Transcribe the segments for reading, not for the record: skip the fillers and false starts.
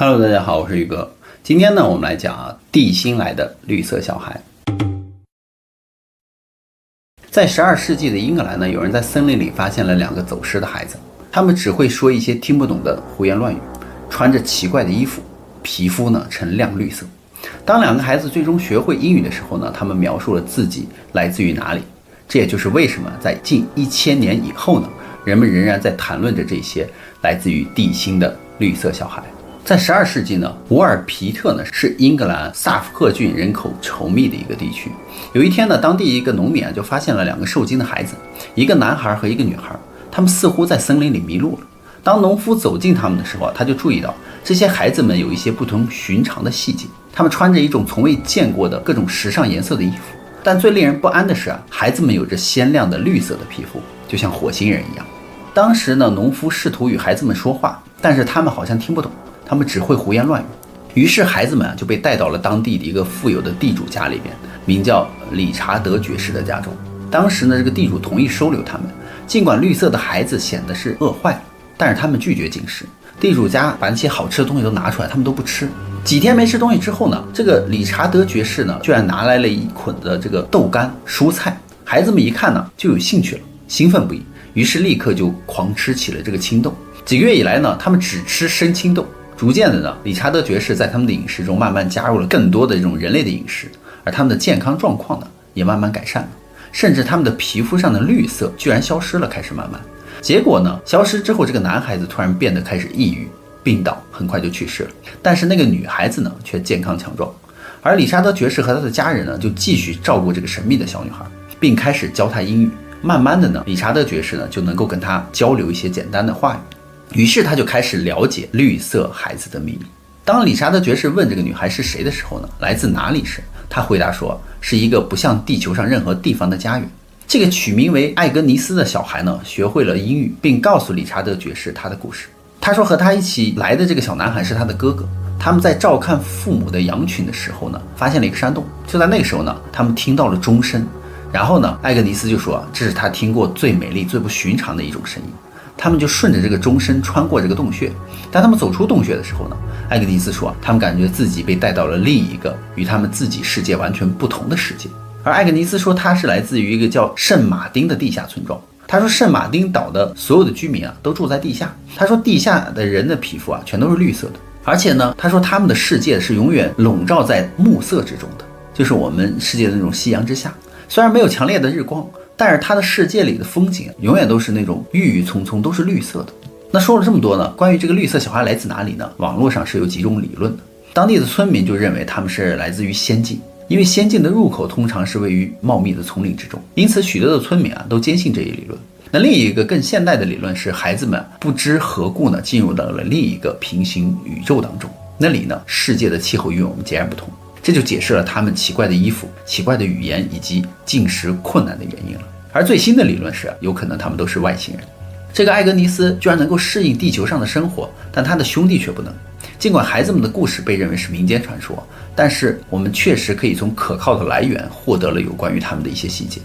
Hello， 大家好，我是宇哥。今天呢，我们来讲地心来的绿色小孩。在12世纪的英格兰呢，有人在森林里发现了2个走失的孩子，他们只会说一些听不懂的胡言乱语，穿着奇怪的衣服，皮肤呢呈亮绿色。当2个孩子最终学会英语的时候呢，他们描述了自己来自于哪里。这也就是为什么在近1000年以后呢，人们仍然在谈论着这些来自于地心的绿色小孩。在12世纪呢，伍尔皮特呢是英格兰萨福克郡人口稠密的一个地区。有一天呢，当地一个农民就发现了2个受惊的孩子，一个男孩和一个女孩，他们似乎在森林里迷路了。当农夫走近他们的时候，他就注意到这些孩子们有一些不同寻常的细节，他们穿着一种从未见过的各种时尚颜色的衣服。但最令人不安的是孩子们有着鲜亮的绿色的皮肤，就像火星人一样。当时呢，农夫试图与孩子们说话，但是他们好像听不懂，他们只会胡言乱语。于是孩子们就被带到了当地的一个富有的地主家里边，名叫理查德爵士的家中。当时呢，这个地主同意收留他们，尽管绿色的孩子显得是饿坏了，但是他们拒绝进食。地主家把那些好吃的东西都拿出来，他们都不吃。几天没吃东西之后呢，这个理查德爵士呢，居然拿来了一捆的这个豆干、蔬菜。孩子们一看呢，就有兴趣了，兴奋不已，于是立刻就狂吃起了这个青豆。几个月以来呢，他们只吃生青豆。逐渐的呢，理查德爵士在他们的饮食中慢慢加入了更多的这种人类的饮食，而他们的健康状况呢，也慢慢改善了，甚至他们的皮肤上的绿色居然消失了，开始慢慢。结果呢，消失之后，这个男孩子突然变得开始抑郁，病倒，很快就去世了。但是那个女孩子呢，却健康强壮。而理查德爵士和他的家人呢，就继续照顾这个神秘的小女孩，并开始教她英语。慢慢的呢，理查德爵士呢，就能够跟她交流一些简单的话语。于是他就开始了解绿色孩子的秘密。当理查德爵士问这个女孩是谁的时候呢，来自哪里时，他回答说是一个不像地球上任何地方的家园。这个取名为艾格尼斯的小孩呢，学会了英语，并告诉理查德爵士他的故事。他说和他一起来的这个小男孩是他的哥哥，他们在照看父母的羊群的时候呢，发现了一个山洞。就在那个时候呢，他们听到了钟声。然后呢，艾格尼斯就说这是他听过最美丽、最不寻常的一种声音。他们就顺着这个钟声穿过这个洞穴。当他们走出洞穴的时候呢，艾格尼斯说他们感觉自己被带到了另一个与他们自己世界完全不同的世界。而艾格尼斯说他是来自于一个叫圣马丁的地下村庄。他说圣马丁岛的所有的居民都住在地下。他说地下的人的皮肤全都是绿色的。而且呢，他说他们的世界是永远笼罩在暮色之中的，就是我们世界的那种夕阳之下。虽然没有强烈的日光，但是他的世界里的风景永远都是那种郁郁葱葱，都是绿色的。那说了这么多呢，关于这个绿色小孩来自哪里呢？网络上是有几种理论的。当地的村民就认为他们是来自于仙境，因为仙境的入口通常是位于茂密的丛林之中，因此许多的村民都坚信这一理论。那另一个更现代的理论是，孩子们不知何故呢，进入到了另一个平行宇宙当中，那里呢，世界的气候与我们截然不同。这就解释了他们奇怪的衣服、奇怪的语言以及进食困难的原因了。而最新的理论是，有可能他们都是外星人。这个艾格尼斯居然能够适应地球上的生活，但他的兄弟却不能。尽管孩子们的故事被认为是民间传说，但是我们确实可以从可靠的来源获得了有关于他们的一些细节。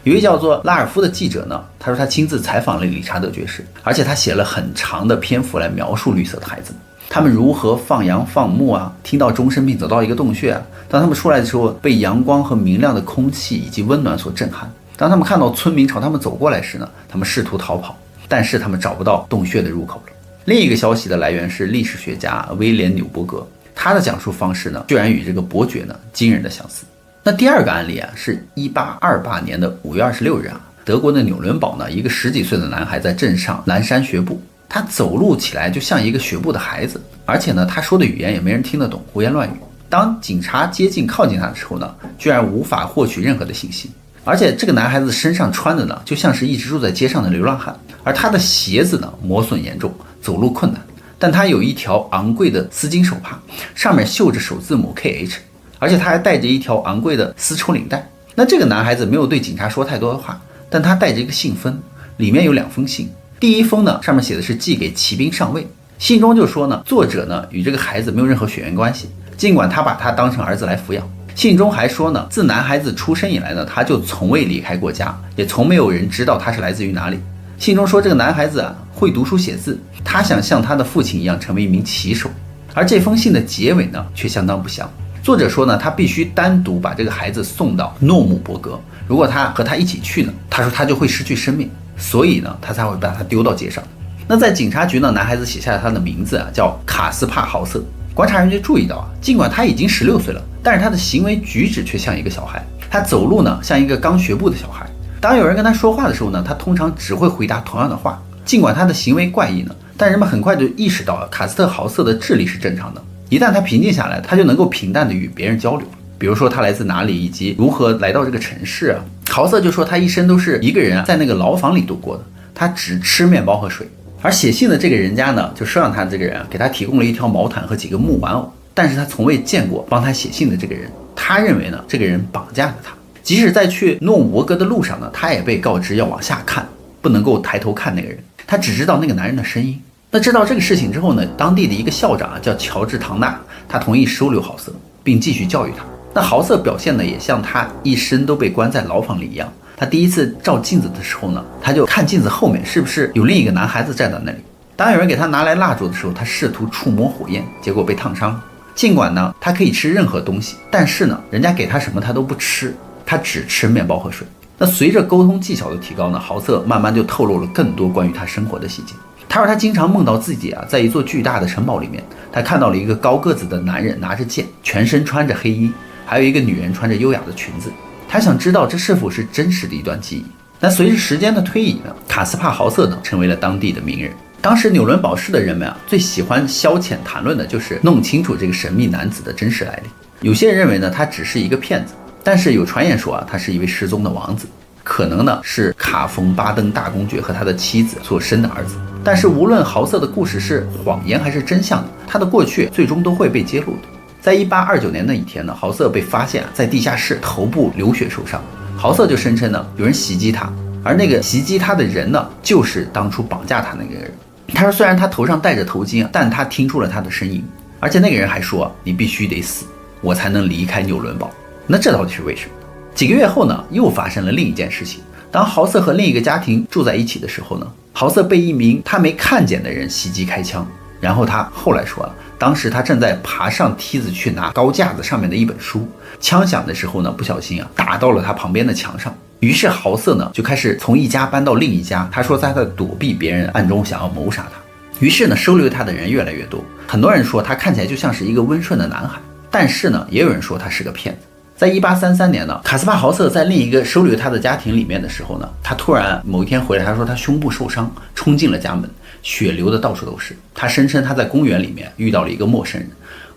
有一位叫做拉尔夫的记者呢，他说他亲自采访了理查德爵士，而且他写了很长的篇幅来描述绿色的孩子们。他们如何放羊放牧听到钟声并走到一个洞穴当他们出来的时候，被阳光和明亮的空气以及温暖所震撼。当他们看到村民朝他们走过来时呢，他们试图逃跑，但是他们找不到洞穴的入口了。另一个消息的来源是历史学家威廉纽伯格，他的讲述方式呢，居然与这个伯爵呢惊人的相似。那第二个案例是1828年的5月26日德国的纽伦堡呢，一个10几岁的男孩在镇上南山学步。他走路起来就像一个学步的孩子，而且呢，他说的语言也没人听得懂，胡言乱语。当警察靠近他的时候呢，居然无法获取任何的信息。而且这个男孩子身上穿的呢，就像是一直住在街上的流浪汉，而他的鞋子呢磨损严重，走路困难。但他有一条昂贵的丝巾手帕，上面绣着首字母 KH， 而且他还带着一条昂贵的丝绸领带。那这个男孩子没有对警察说太多的话，但他带着一个信封，里面有2封信。第一封呢，上面写的是寄给骑兵上尉，信中就说呢，作者呢与这个孩子没有任何血缘关系，尽管他把他当成儿子来抚养。信中还说呢，自男孩子出生以来呢，他就从未离开过家，也从没有人知道他是来自于哪里。信中说这个男孩子会读书写字，他想像他的父亲一样成为一名骑手。而这封信的结尾呢，却相当不祥。作者说呢，他必须单独把这个孩子送到诺姆伯格，如果他和他一起去呢，他说他就会失去生命，所以呢，他才会把他丢到街上。那在警察局呢，男孩子写下了他的名字叫卡斯帕豪瑟。观察员就注意到尽管他已经16岁了，但是他的行为举止却像一个小孩，他走路呢像一个刚学步的小孩。当有人跟他说话的时候呢，他通常只会回答同样的话。尽管他的行为怪异呢，但人们很快就意识到卡斯特豪瑟的智力是正常的。一旦他平静下来，他就能够平淡地与别人交流，比如说他来自哪里，以及如何来到这个城市啊。豪瑟就说他一生都是一个人在那个牢房里度过的，他只吃面包和水。而写信的这个人家呢，就收养他的这个人给他提供了一条毛毯和几个木玩偶，但是他从未见过帮他写信的这个人。他认为呢，这个人绑架了他。即使在去诺姆伯格的路上呢，他也被告知要往下看，不能够抬头看那个人，他只知道那个男人的声音。那知道这个事情之后呢，当地的一个校长叫乔治·唐纳，他同意收留豪瑟，并继续教育他。那豪瑟表现呢，也像他一生都被关在牢房里一样。他第一次照镜子的时候呢，他就看镜子后面是不是有另一个男孩子站在那里。当有人给他拿来蜡烛的时候，他试图触摸火焰，结果被烫伤了。尽管呢，他可以吃任何东西，但是呢，人家给他什么他都不吃，他只吃面包和水。那随着沟通技巧的提高呢，豪瑟慢慢就透露了更多关于他生活的细节。他说他经常梦到自己在一座巨大的城堡里面，他看到了一个高个子的男人拿着剑，全身穿着黑衣，还有一个女人穿着优雅的裙子。他想知道这是否是真实的一段记忆。那随着时间的推移呢，卡斯帕豪瑟呢成为了当地的名人。当时纽伦堡市的人们最喜欢消遣谈论的就是弄清楚这个神秘男子的真实来历。有些人认为呢，他只是一个骗子，但是有传言说他是一位失踪的王子，可能呢是卡冯巴登大公爵和他的妻子所生的儿子。但是无论豪瑟的故事是谎言还是真相的，他的过去最终都会被揭露的。在1829年的一天呢，豪瑟被发现在地下室头部流血受伤。豪瑟就声称呢，有人袭击他，而那个袭击他的人呢，就是当初绑架他那个人。他说虽然他头上戴着头巾，但他听出了他的声音，而且那个人还说你必须得死，我才能离开纽伦堡。那这到底是为什么？几个月后呢，又发生了另一件事情。当豪瑟和另一个家庭住在一起的时候呢，豪瑟被一名他没看见的人袭击开枪。然后他后来说当时他正在爬上梯子去拿高架子上面的一本书，枪响的时候呢，不小心打到了他旁边的墙上。于是豪瑟呢就开始从一家搬到另一家，他说他在躲避别人暗中想要谋杀他。于是呢，收留他的人越来越多。很多人说他看起来就像是一个温顺的男孩，但是呢，也有人说他是个骗子。在1833年呢，卡斯帕豪瑟在另一个收留他的家庭里面的时候呢，他突然某一天回来，他说他胸部受伤，冲进了家门，血流的到处都是。他声称他在公园里面遇到了一个陌生人，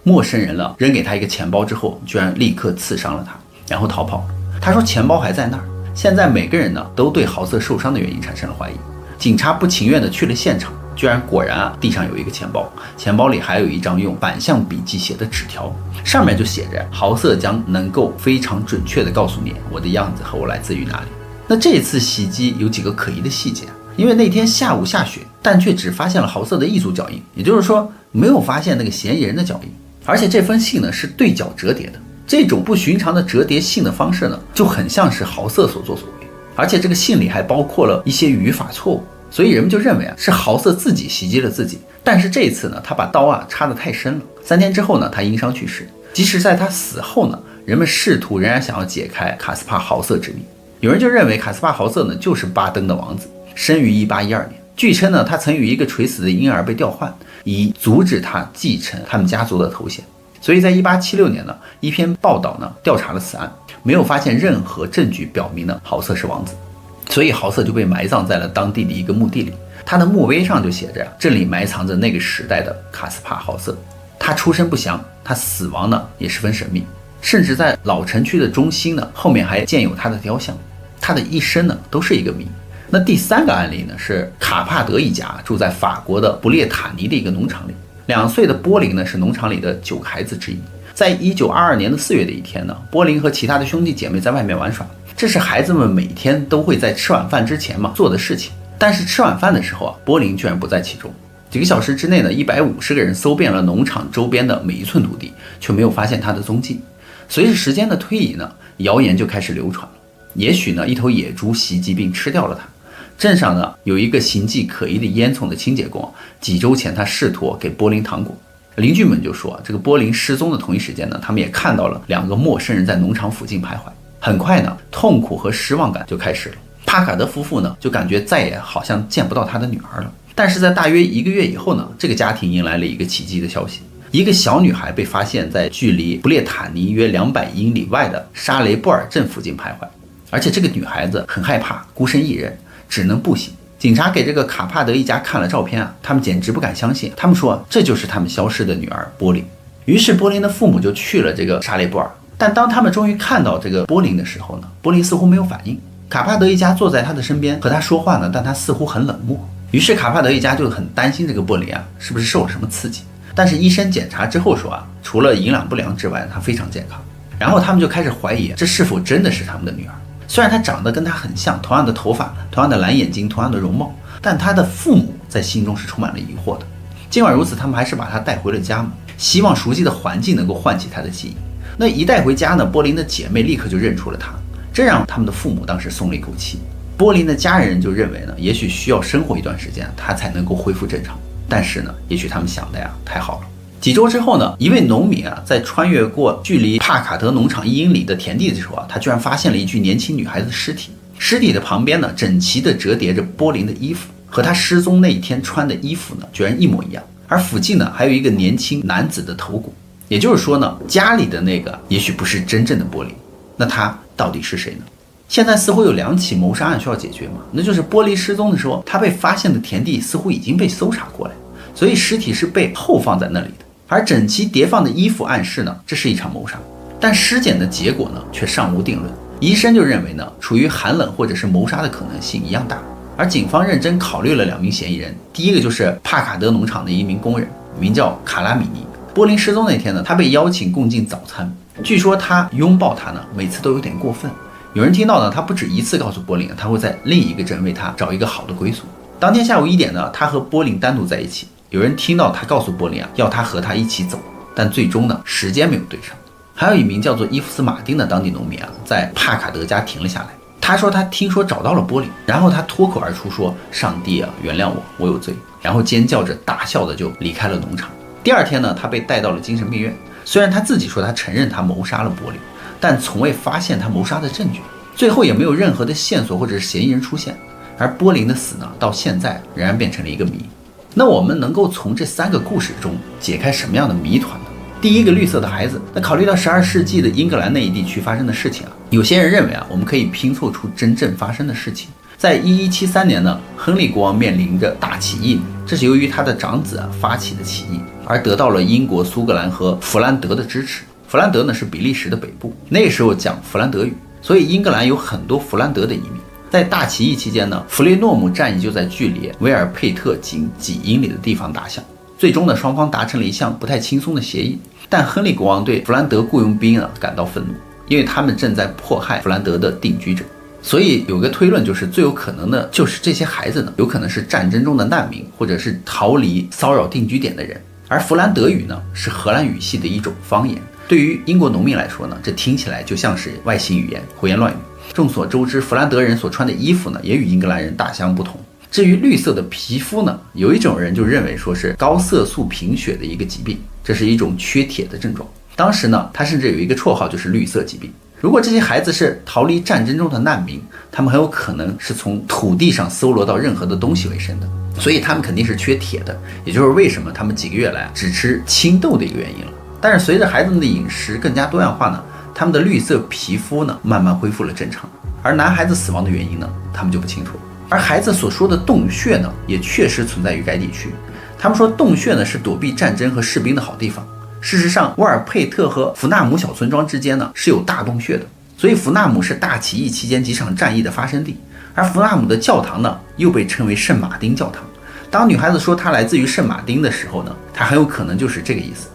陌生人扔给他一个钱包之后，居然立刻刺伤了他，然后逃跑了。他说钱包还在那儿。现在每个人呢都对豪瑟受伤的原因产生了怀疑。警察不情愿地去了现场，居然果然地上有一个钱包，钱包里还有一张用反向笔记写的纸条，上面就写着豪瑟将能够非常准确地告诉你我的样子和我来自于哪里。那这次袭击有几个可疑的细节，因为那天下午下雪，但却只发现了豪瑟的一组脚印，也就是说没有发现那个嫌疑人的脚印。而且这封信呢是对角折叠的，这种不寻常的折叠信的方式呢，就很像是豪瑟所作所为。而且这个信里还包括了一些语法错误，所以人们就认为是豪瑟自己袭击了自己。但是这一次呢，他把刀插得太深了。3天之后呢，他因伤去世。即使在他死后呢，人们试图仍然想要解开卡斯帕豪瑟之谜。有人就认为卡斯帕豪瑟呢就是巴登的王子，生于1812年。据称呢，他曾与一个垂死的婴儿被调换，以阻止他继承他们家族的头衔。所以在1876年呢，一篇报道呢调查了此案，没有发现任何证据表明呢豪瑟是王子，所以豪瑟就被埋葬在了当地的一个墓地里。他的墓碑上就写着这里埋藏着那个时代的卡斯帕豪瑟。他出身不详，他死亡呢也十分神秘，甚至在老城区的中心呢后面还建有他的雕像。他的一生呢都是一个谜。那第3个案例呢是卡帕德一家住在法国的布列塔尼的一个农场里。2岁的波林呢是农场里的9个孩子之一。在1922年的4月的一天呢，波林和其他的兄弟姐妹在外面玩耍，这是孩子们每天都会在吃晚饭之前做的事情。但是吃晚饭的时候波林居然不在其中。几个小时之内呢，150个人搜遍了农场周边的每一寸土地，却没有发现他的踪迹。随着时间的推移呢，谣言就开始流传了，也许呢一头野猪袭击并吃掉了他。镇上呢有一个形迹可疑的烟囱的清洁工，几周前他试图给波林糖果。邻居们就说，这个波林失踪的同一时间呢，他们也看到了2个陌生人在农场附近徘徊。很快呢，痛苦和失望感就开始了。帕卡德夫妇呢，就感觉再也好像见不到他的女儿了。但是在大约1个月以后呢，这个家庭迎来了一个奇迹的消息。一个小女孩被发现在距离布列塔尼约200英里外的沙雷布尔镇附近徘徊，而且这个女孩子很害怕，孤身一人，只能步行。警察给这个卡帕德一家看了照片啊，他们简直不敢相信，他们说这就是他们消失的女儿波林。于是波林的父母就去了这个沙雷布尔，但当他们终于看到这个波林的时候呢，波林似乎没有反应。卡帕德一家坐在他的身边和他说话呢，但他似乎很冷漠。于是卡帕德一家就很担心这个波林啊是不是受了什么刺激。但是医生检查之后说啊，除了营养不良之外，他非常健康。然后他们就开始怀疑这是否真的是他们的女儿。虽然她长得跟她很像，同样的头发，同样的蓝眼睛，同样的容貌，但她的父母在心中是充满了疑惑的。尽管如此，他们还是把她带回了家嘛，希望熟悉的环境能够唤起她的记忆。那一带回家呢，波林的姐妹立刻就认出了她，这让他们的父母当时松了一口气。波林的家人就认为呢，也许需要生活一段时间，她才能够恢复正常。但是呢，也许他们想的呀太好了。几周之后呢，一位农民啊，在穿越过距离帕卡德农场1英里的田地的时候啊，他居然发现了一具年轻女孩子的尸体。尸体的旁边呢，整齐地折叠着波林的衣服，和他失踪那一天穿的衣服呢，居然一模一样。而附近呢，还有一个年轻男子的头骨。也就是说呢，家里的那个也许不是真正的波林，那他到底是谁呢？现在似乎有2起谋杀案需要解决嘛，那就是波林失踪的时候，他被发现的田地似乎已经被搜查过了，所以尸体是被后放在那里的。而整齐叠放的衣服暗示呢，这是一场谋杀，但尸检的结果呢，却尚无定论。医生就认为呢，处于寒冷或者是谋杀的可能性一样大。而警方认真考虑了2名嫌疑人，第一个就是帕卡德农场的一名工人，名叫卡拉米尼。波林失踪那天呢，他被邀请共进早餐，据说他拥抱他呢，每次都有点过分。有人听到呢，他不止1次告诉波林，他会在另一个镇为他找一个好的归宿。当天下午1点呢，他和波林单独在一起。有人听到他告诉波林啊，要他和他一起走，但最终呢，时间没有对上。还有一名叫做伊夫斯马丁的当地农民啊，在帕卡德家停了下来。他说他听说找到了波林，然后他脱口而出说：“上帝啊，原谅我，我有罪。”然后尖叫着大笑的就离开了农场。第2天呢，他被带到了精神病院。虽然他自己说他承认他谋杀了波林，但从未发现他谋杀的证据，最后也没有任何的线索或者是嫌疑人出现。而波林的死呢，到现在仍然变成了一个谜。那我们能够从这3个故事中解开什么样的谜团呢？第一个绿色的孩子，那考虑到12世纪的英格兰那一地区发生的事情啊，有些人认为啊，我们可以拼凑出真正发生的事情。在1173年呢，亨利国王面临着大起义，这是由于他的长子发起的起义，而得到了英国、苏格兰和弗兰德的支持。弗兰德呢是比利时的北部，那时候讲弗兰德语，所以英格兰有很多弗兰德的移民。在大起义期间呢，弗雷诺姆战役就在距离维尔佩特仅几英里的地方打响。最终呢，双方达成了一项不太轻松的协议，但亨利国王对弗兰德雇佣兵感到愤怒，因为他们正在迫害弗兰德的定居者。所以有个推论，就是最有可能的就是这些孩子呢，有可能是战争中的难民，或者是逃离骚扰定居点的人。而弗兰德语呢，是荷兰语系的一种方言，对于英国农民来说呢，这听起来就像是外星语言，胡言乱语。众所周知，弗兰德人所穿的衣服呢，也与英格兰人大相不同。至于绿色的皮肤呢，有一种人就认为说是高色素贫血的一个疾病，这是一种缺铁的症状。当时呢，他甚至有一个绰号，就是绿色疾病。如果这些孩子是逃离战争中的难民，他们很有可能是从土地上搜罗到任何的东西为生的，所以他们肯定是缺铁的，也就是为什么他们几个月来只吃青豆的一个原因了。但是随着孩子们的饮食更加多样化呢，他们的绿色皮肤呢慢慢恢复了正常。而男孩子死亡的原因呢，他们就不清楚。而孩子所说的洞穴呢，也确实存在于该地区。他们说洞穴呢是躲避战争和士兵的好地方。事实上，沃尔佩特和弗纳姆小村庄之间呢是有大洞穴的，所以弗纳姆是大起义期间几场战役的发生地。而弗纳姆的教堂呢，又被称为圣马丁教堂。当女孩子说她来自于圣马丁的时候呢，她很有可能就是这个意思。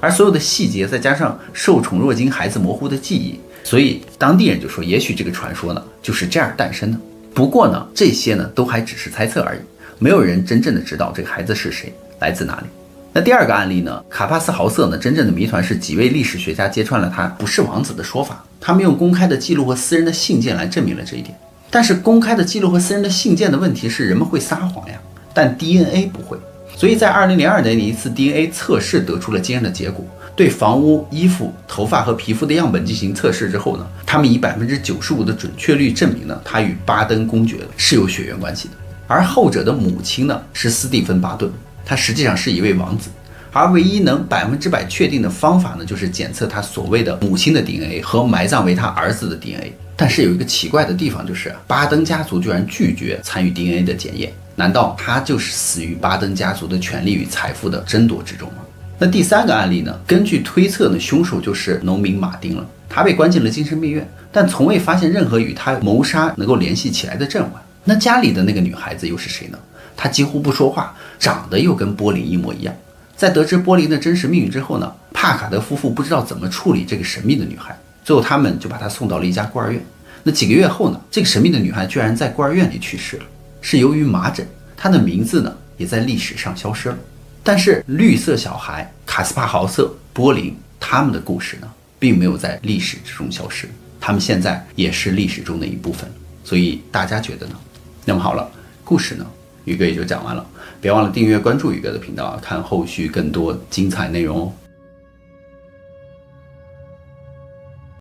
而所有的细节再加上受宠若惊孩子模糊的记忆，所以当地人就说，也许这个传说呢就是这样诞生的。不过呢，这些呢都还只是猜测而已，没有人真正的知道这个孩子是谁，来自哪里。那第2个案例呢，卡帕斯豪瑟呢，真正的谜团是几位历史学家揭穿了他不是王子的说法，他们用公开的记录和私人的信件来证明了这一点。但是公开的记录和私人的信件的问题是人们会撒谎呀，但 DNA 不会。所以在2002年的一次 DNA 测试得出了惊人的结果，对房屋、衣服、头发和皮肤的样本进行测试之后呢，他们以95%的准确率证明呢，他与巴登公爵是有血缘关系的。而后者的母亲呢是斯蒂芬·巴顿，他实际上是一位王子。而唯一能100%确定的方法呢，就是检测他所谓的母亲的 DNA 和埋葬为他儿子的 DNA。但是有一个奇怪的地方，就是巴登家族居然拒绝参与 DNA 的检验，难道他就是死于巴登家族的权力与财富的争夺之中吗？那第3个案例呢，根据推测呢，凶手就是农民马丁了。他被关进了精神病院，但从未发现任何与他谋杀能够联系起来的证物。那家里的那个女孩子又是谁呢？她几乎不说话，长得又跟波林一模一样。在得知波林的真实命运之后呢，帕卡德夫妇不知道怎么处理这个神秘的女孩，最后他们就把她送到了一家孤儿院。那几个月后呢，这个神秘的女孩居然在孤儿院里去世了，是由于麻疹。她的名字呢也在历史上消失了。但是绿色小孩、卡斯帕豪瑟、波林他们的故事呢，并没有在历史之中消失，他们现在也是历史中的一部分。所以大家觉得呢？那么好了，故事呢宇哥也就讲完了，别忘了订阅关注宇哥的频道啊，看后续更多精彩内容哦。